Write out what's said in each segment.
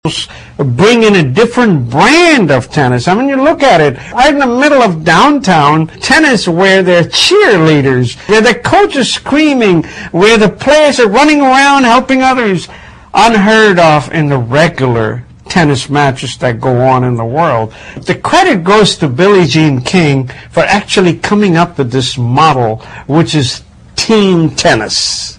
bring in a different brand of tennis. I mean, you look at it, right in the middle of downtown, tennis where they're cheerleaders, where the coach is screaming, where the players are running around helping others, unheard of in the regular tennis matches that go on in the world. The credit goes to Billie Jean King for actually coming up with this model, which is team tennis.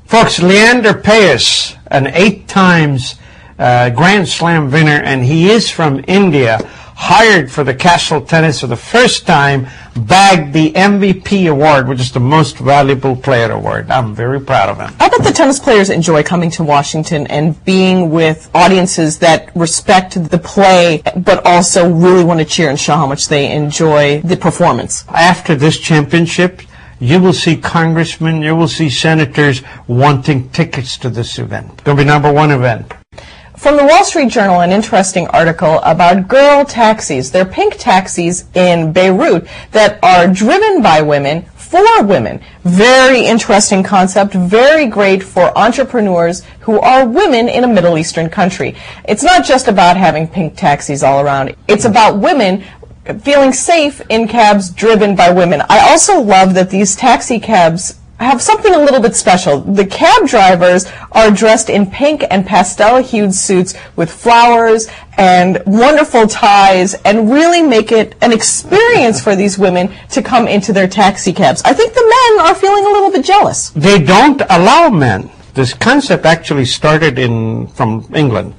Folks, Leander Paes, an 8 times Grand Slam winner, and he is from India, hired for the Castle Tennis for the first time, bagged the MVP award, which is the most valuable player award. I'm very proud of him. I bet the tennis players enjoy coming to Washington and being with audiences that respect the play, but also really want to cheer and show how much they enjoy the performance. After this championship, you will see congressmen, you will see senators wanting tickets to this event. It's going to be #1 event. From the Wall Street Journal, an interesting article about girl taxis. They're pink taxis in Beirut that are driven by women for women. Very interesting concept, very great for entrepreneurs who are women in a Middle Eastern country. It's not just about having pink taxis all around. It's about women feeling safe in cabs driven by women. I also love that these taxi cabs have something a little bit special. The cab drivers are dressed in pink and pastel-hued suits with flowers and wonderful ties and really make it an experience for these women to come into their taxi cabs. I think the men are feeling a little bit jealous. They don't allow men. This concept actually started from England.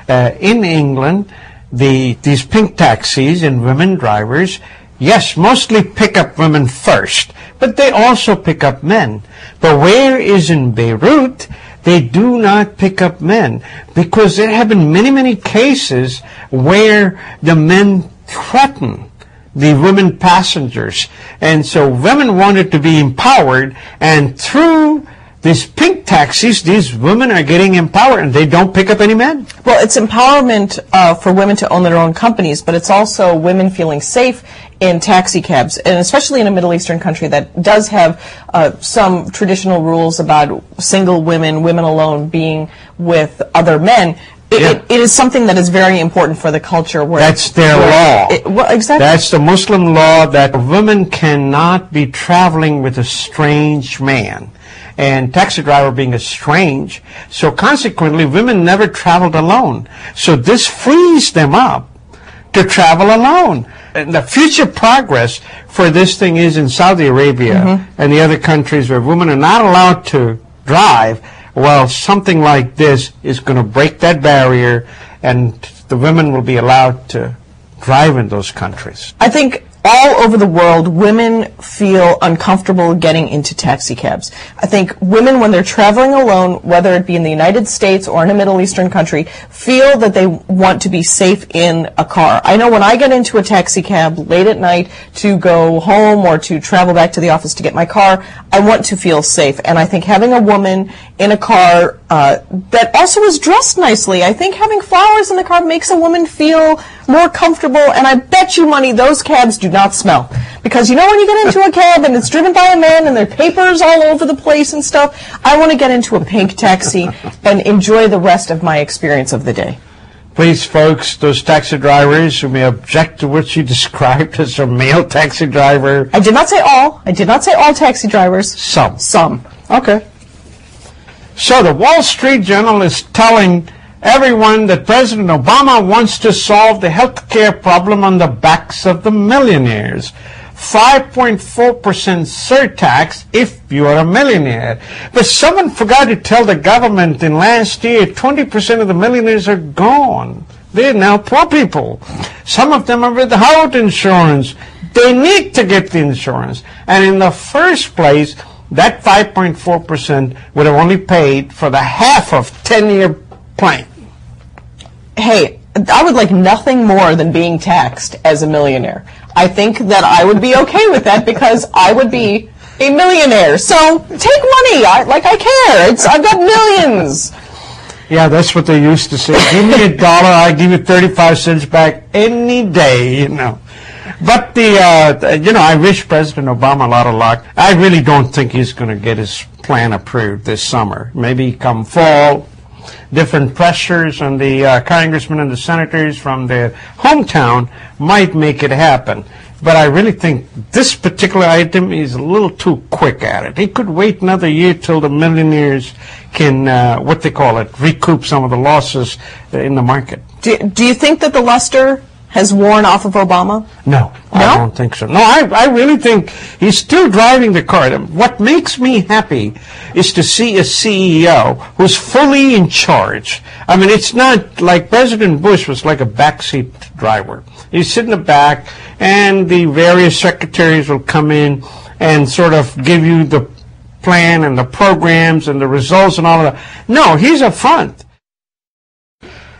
In England, these pink taxis and women drivers, yes, mostly pick up women first, but they also pick up men. But where is in Beirut, they do not pick up men, because there have been many, many cases where the men threaten the women passengers. And so women wanted to be empowered, and through these pink taxis, these women are getting empowered, and they don't pick up any men. Well, it's empowerment for women to own their own companies, but it's also women feeling safe in taxi cabs, and especially in a Middle Eastern country that does have some traditional rules about single women, women alone being with other men. It is something that is very important for the culture. That's their law. Well, exactly. That's the Muslim law, that a woman cannot be traveling with a strange man. And taxi driver being a strange, so consequently women never traveled alone. So this frees them up to travel alone. And the future progress for this thing is in Saudi Arabia and the other countries where women are not allowed to drive. Well, something like this is going to break that barrier, and the women will be allowed to drive in those countries. I think all over the world, women feel uncomfortable getting into taxi cabs. I think women, when they're traveling alone, whether it be in the United States or in a Middle Eastern country, feel that they want to be safe in a car. I know when I get into a taxi cab late at night to go home or to travel back to the office to get my car, I want to feel safe. And I think having a woman in a car that also is dressed nicely, I think having flowers in the car makes a woman feel more comfortable, and I bet you money those cabs do not smell. Because you know when you get into a cab and it's driven by a man and there are papers all over the place and stuff, I want to get into a pink taxi and enjoy the rest of my experience of the day. Please, folks, those taxi drivers who may object to what you described as a male taxi driver. I did not say all. I did not say all taxi drivers. Some. Some. Okay. So the Wall Street Journal is telling everyone that President Obama wants to solve the health care problem on the backs of the millionaires. 5.4% surtax if you are a millionaire. But someone forgot to tell the government in last year 20% of the millionaires are gone. They're now poor people. Some of them are without insurance. They need to get the insurance. And in the first place, that 5.4% would have only paid for the half of 10-year plan. Hey, I would like nothing more than being taxed as a millionaire. I think that I would be okay with that because I would be a millionaire. So take money. I care. I've got millions. Yeah, that's what they used to say. Give me $1, I give you 35 cents back any day, you know. But I wish President Obama a lot of luck. I really don't think he's going to get his plan approved this summer. Maybe come fall, different pressures on the congressmen and the senators from their hometown might make it happen. But I really think this particular item is a little too quick at it. He could wait another year till the millionaires can, what they call it, recoup some of the losses in the market. Do you think that the luster has worn off of Obama? No, I don't think so. No, I really think he's still driving the car. What makes me happy is to see a CEO who's fully in charge. I mean, it's not like President Bush was like a backseat driver. You sit in the back, and the various secretaries will come in and sort of give you the plan and the programs and the results and all of that. No, he's up front.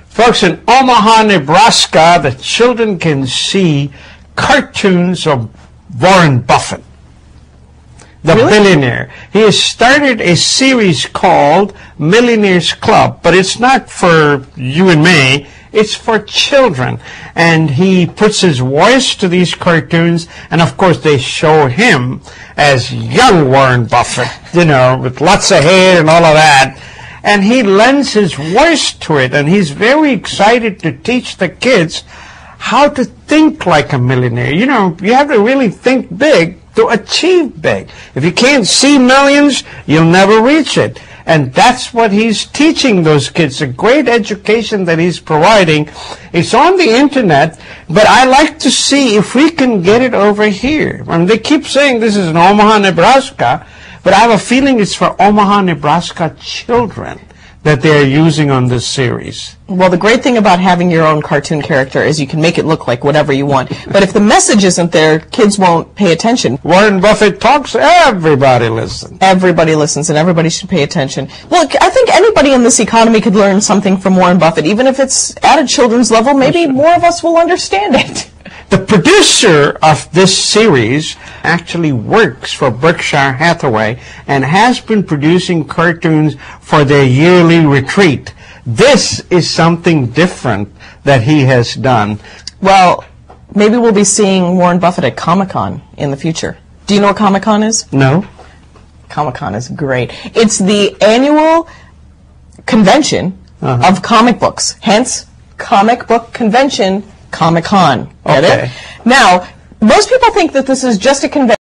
Folks, in Omaha, Nebraska, the children can see cartoons of Warren Buffett, the billionaire. He has started a series called Millionaires Club, but it's not for you and me. It's for children. And he puts his voice to these cartoons, and of course they show him as young Warren Buffett, you know, with lots of hair and all of that. And he lends his voice to it, and he's very excited to teach the kids how to think like a millionaire. You know, you have to really think big to achieve big. If you can't see millions, you'll never reach it. And that's what he's teaching those kids, a great education that he's providing. It's on the internet, but I like to see if we can get it over here. I mean, they keep saying this is in Omaha, Nebraska, but I have a feeling it's for Omaha, Nebraska children that they're using on this series. Well, the great thing about having your own cartoon character is you can make it look like whatever you want. But if the message isn't there, kids won't pay attention. Warren Buffett talks, everybody listens. Everybody listens, and everybody should pay attention. Look, I think anybody in this economy could learn something from Warren Buffett. Even if it's at a children's level, maybe more of us will understand it. The producer of this series actually works for Berkshire Hathaway and has been producing cartoons for their yearly retreat. This is something different that he has done. Well, maybe we'll be seeing Warren Buffett at Comic-Con in the future. Do you know what Comic-Con is? No. Comic-Con is great. It's the annual convention of comic books. Hence, comic book convention, Comic-Con. Get it? Now, most people think that this is just a convention